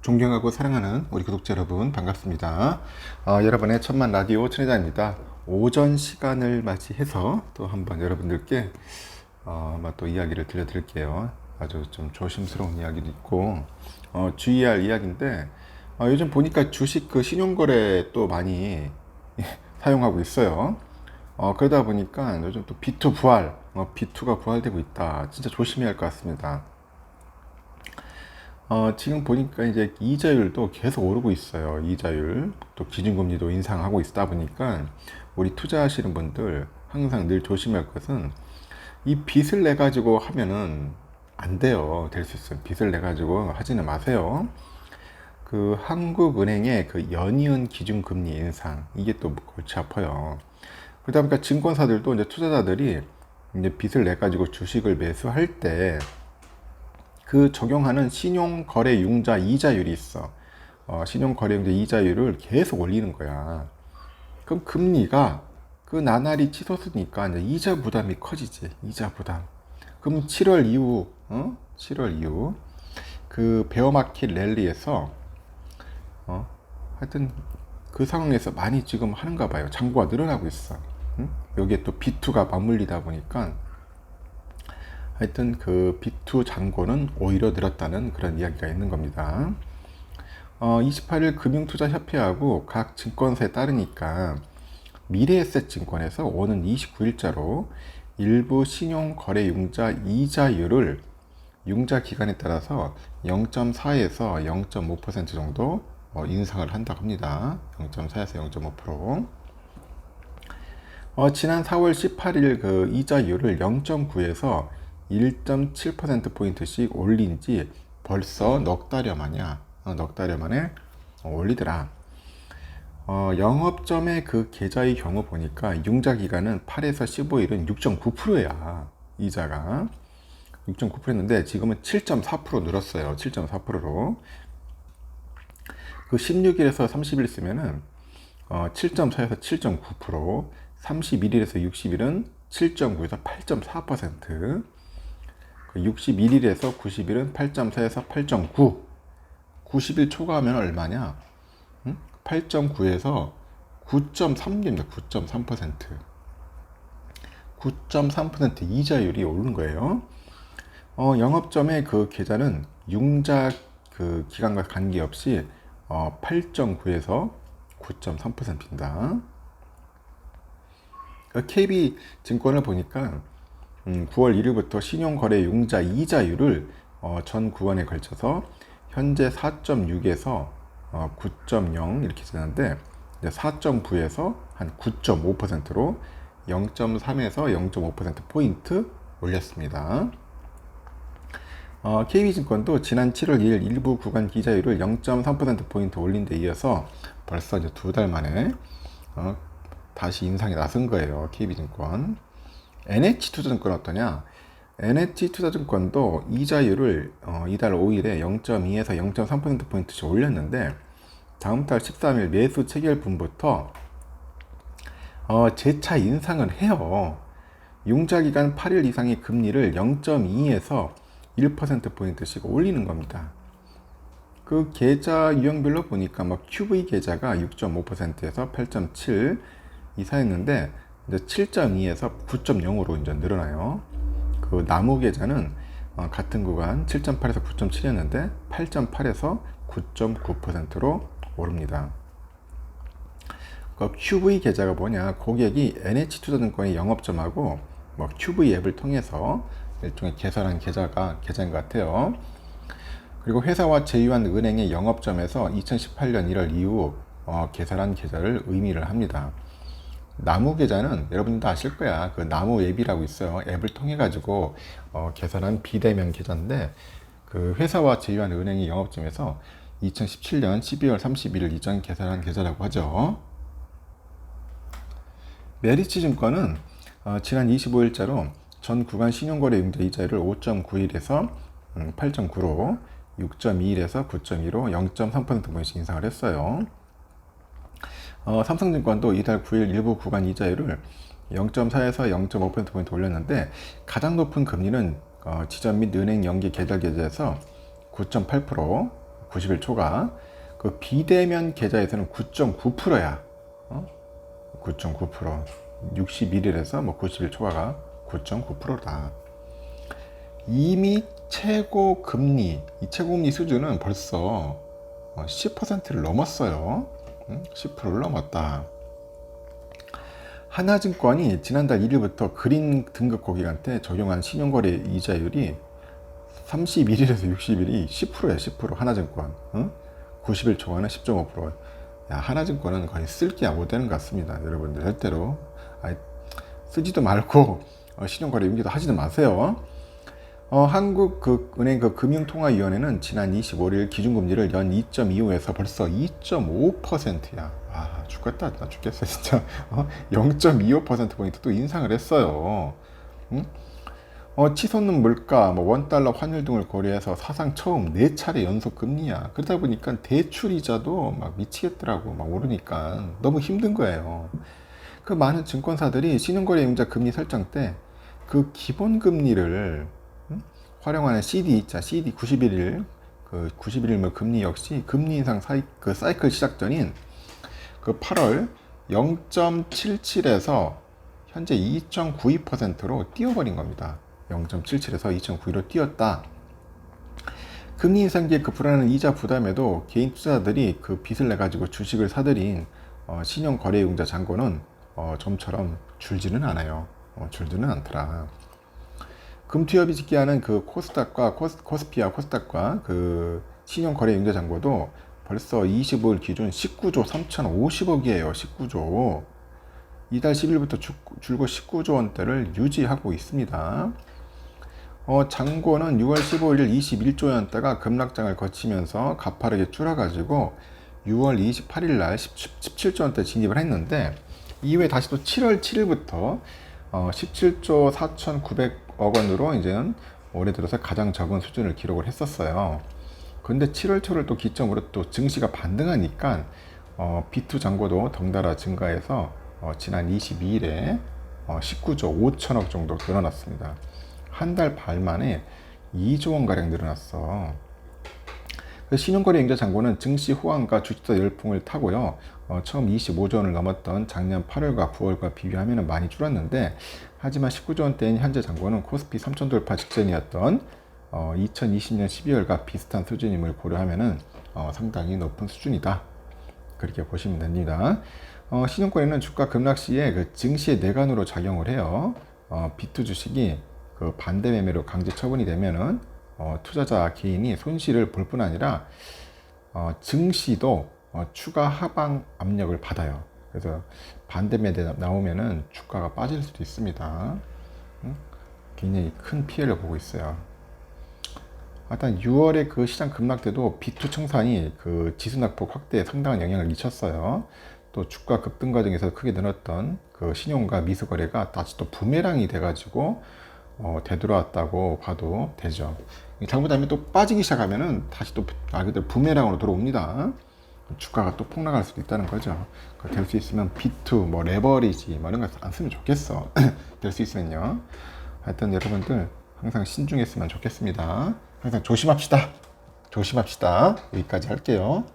존경하고 사랑하는 우리 구독자 여러분 반갑습니다. 여러분의 천만 라디오 천혜자입니다. 오전 시간을 맞이해서 또 한번 여러분들께 또 이야기를 들려드릴게요. 아주 좀 조심스러운 이야기도 있고 주의할 이야기인데 요즘 보니까 주식 그 신용거래 또 많이 사용하고 있어요. 그러다 보니까 요즘 또 B2 부활, B2가 부활되고 있다. 진짜 조심해야 할 것 같습니다. 지금 보니까 이제 이자율도 계속 오르고 있어요. 이자율. 또 기준금리도 인상하고 있다 보니까 우리 투자하시는 분들 항상 늘 조심할 것은 이 빚을 내 가지고 하면은 안 돼요. 될 수 있어요. 빚을 내 가지고 하지는 마세요. 그 한국은행의 그 연이은 기준금리 인상 이게 또 골치 아파요. 그러다 보니까 증권사들도 이제 투자자들이 이제 빚을 내 가지고 주식을 매수할 때 그 적용하는 신용거래융자 이자율이 있어. 신용거래융자 이자율을 계속 올리는 거야. 그럼 금리가 그 나날이 치솟으니까 이제 이자 부담이 커지지. 이자 부담. 그럼 7월 이후, 7월 이후 그 베어마켓 랠리에서 하여튼 그 상황에서 많이 지금 하는가 봐요. 잔고가 늘어나고 있어. 여기에 또 B2가 맞물리다 보니까 하여튼 그 B2 잔고는 오히려 늘었다는 그런 이야기가 있는 겁니다. 28일 금융투자협회하고 각 증권사에 따르니까 미래에셋증권에서 오는 29일자로 일부 신용거래융자 이자율을 융자 기간에 따라서 0.4에서 0.5% 정도 인상을 한다고 합니다. 0.4에서 0.5%. 지난 4월 18일 그 이자율을 0.9에서 1.7%포인트씩 올린 지 벌써 넉 달여 만에 올리더라. 영업점의 그 계좌의 경우 보니까 융자 기간은 8에서 15일은 6.9%야. 이자가 6.9%였는데 지금은 7.4% 늘었어요. 7.4%로. 그 16일에서 30일 쓰면은 7.4에서 7.9%, 31일에서 60일은 7.9에서 8.4%, 61일에서 90일은 8.4에서 8.9, 90일 초과하면 얼마냐? 8.9에서 9.3입니다. 9.3%. 9.3% 이자율이 오른 거예요. 영업점의 그 계좌는 융자 그 기간과 관계없이 8.9에서 9.3%입니다. KB증권을 보니까 9월 1일부터 신용거래융자 이자율을 전 구간에 걸쳐서 현재 4.6에서 9.0 이렇게 되는데 4.9에서 한 9.5%로 0.3에서 0.5%포인트 올렸습니다. KB증권도 지난 7월 2일 일부 구간 기자율을 0.3%포인트 올린 데 이어서 벌써 이제 2달 만에 다시 인상에 나선 거예요. KB증권. NH투자증권 어떠냐? NH투자증권도 이자율을 이달 5일에 0.2에서 0.3%포인트씩 올렸는데 다음 달 13일 매수 체결분부터 재차 인상을 해요. 융자기간 8일 이상의 금리를 0.2에서 1%포인트씩 올리는 겁니다. 그 계좌 유형별로 보니까 QV 계좌가 6.5%에서 8.7 이사였는데 이제 7.2에서 9.0으로 이제 늘어나요. 그 나무 계좌는 같은 구간 7.8에서 9.7이었는데 8.8에서 9.9%로 오릅니다. 그 QV 계좌가 뭐냐? 고객이 NH투자증권의 영업점하고 QV 앱을 통해서 일종의 개설한 계좌인 것 같아요. 그리고 회사와 제휴한 은행의 영업점에서 2018년 1월 이후 개설한 계좌를 의미를 합니다. 나무 계좌는 여러분도 아실 거야. 그 나무 앱이라고 있어요. 앱을 통해 가지고 개설한 비대면 계좌인데 그 회사와 제휴한 은행의 영업점에서 2017년 12월 31일 이전 개설한 계좌라고 하죠. 메리츠증권은 지난 25일자로 전 구간 신용거래 융자 이자율을 5.91에서 8.9로 6.21에서 9.2로 0.3%포인트 인상을 했어요. 삼성증권도 이달 9일 일부 구간 이자율을 0.4에서 0.5%포인트 올렸는데 가장 높은 금리는 지점 및 은행 연계 계좌 계좌에서 9.8%, 90일 초과. 그 비대면 계좌에서는 9.9%야. 9.9%. 61일에서 뭐 90일 초과가 9.9%다. 이미 최고 금리, 이 최고 금리 수준은 벌써 10%를 넘었어요. 10%를 넘었다. 하나증권이 지난달 1일부터 그린 등급 고객한테 적용한 신용거래 이자율이 31일에서 60일이 10%야, 10%. 하나증권. 90일 초과는 10.5%. 야, 하나증권은 거의 쓸 게 못 되는 것 같습니다. 여러분들 절대로 쓰지도 말고 신용거래 용기도 하지도 마세요. 한국은행 금융통화위원회는 지난 25일 기준금리를 연 2.25에서 벌써 2.5%야. 아, 죽겠다. 나 죽겠어, 진짜. 0.25%포인트 또 인상을 했어요. 응? 치솟는 물가, 뭐 원달러 환율 등을 고려해서 사상 처음 4차례 연속 금리야. 그러다 보니까 대출이자도 막 미치겠더라고. 막 오르니까 너무 힘든 거예요. 그 많은 증권사들이 신용거래 융자 금리 설정 때 그 기본 금리를 활용하는 CD 있자, CD 91일, 그 91일물 금리 역시 금리 인상 그 사이클 시작 전인 그 8월 0.77에서 현재 2.92%로 뛰어버린 겁니다. 0.77에서 2.92로 뛰었다. 금리 인상기의 그 불안한 이자 부담에도 개인 투자자들이 그 빚을 내 가지고 주식을 사들인 신용거래융자 잔고는 좀처럼 줄지는 않아요. 줄지는 않더라. 금투협이 집계하는 그 코스닥과 코스피와 코스닥과 그 신용거래융자 잔고도 벌써 25일 기준 19조 3,050억이에요. 19조. 이달 10일부터 줄고 19조 원대를 유지하고 있습니다. 잔고는 6월 15일 21조였다가 급락장을 거치면서 가파르게 줄어가지고 6월 28일 날 17조 원대 진입을 했는데 이후에 다시 또 7월 7일부터 17조 4,900억 원으로 이제는 올해 들어서 가장 적은 수준을 기록을 했었어요. 근데 7월 초를 또 기점으로 또 증시가 반등하니까 B2 잔고도 덩달아 증가해서 지난 22일에 19조 5천억 정도 늘어났습니다. 한 달 반 만에 2조 원가량 늘어났어. 신용거래 융자 잔고는 증시 호황과 주식투자 열풍을 타고요. 처음 25조 원을 넘었던 작년 8월과 9월과 비교하면 많이 줄었는데 하지만 19조 원대인 현재 잔고는 코스피 3천 돌파 직전이었던 2020년 12월과 비슷한 수준임을 고려하면 상당히 높은 수준이다. 그렇게 보시면 됩니다. 신용거래는 주가 급락 시에 그 증시의 내관으로 작용을 해요. B2 주식이 그 반대 매매로 강제 처분이 되면은 투자자 개인이 손실을 볼 뿐 아니라 증시도 추가 하방 압력을 받아요. 그래서 반대 매매 나오면은 주가가 빠질 수도 있습니다. 굉장히 큰 피해를 보고 있어요. 일단 6월에 그 시장 급락 때도 B2 청산이 그 지수 낙폭 확대에 상당한 영향을 미쳤어요. 또 주가 급등 과정에서 크게 늘었던 그 신용과 미수 거래가 다시 또 부메랑이 돼가지고 되돌아왔다고 봐도 되죠. 잘못하면 또 빠지기 시작하면은 다시 또 말 그대로 부메랑으로 돌아옵니다. 주가가 또 폭락할 수도 있다는 거죠. 될 수 있으면 B2, 뭐 레버리지, 뭐 이런 거 안 쓰면 좋겠어. 될 수 있으면요. 하여튼 여러분들 항상 신중했으면 좋겠습니다. 항상 조심합시다. 조심합시다. 여기까지 할게요.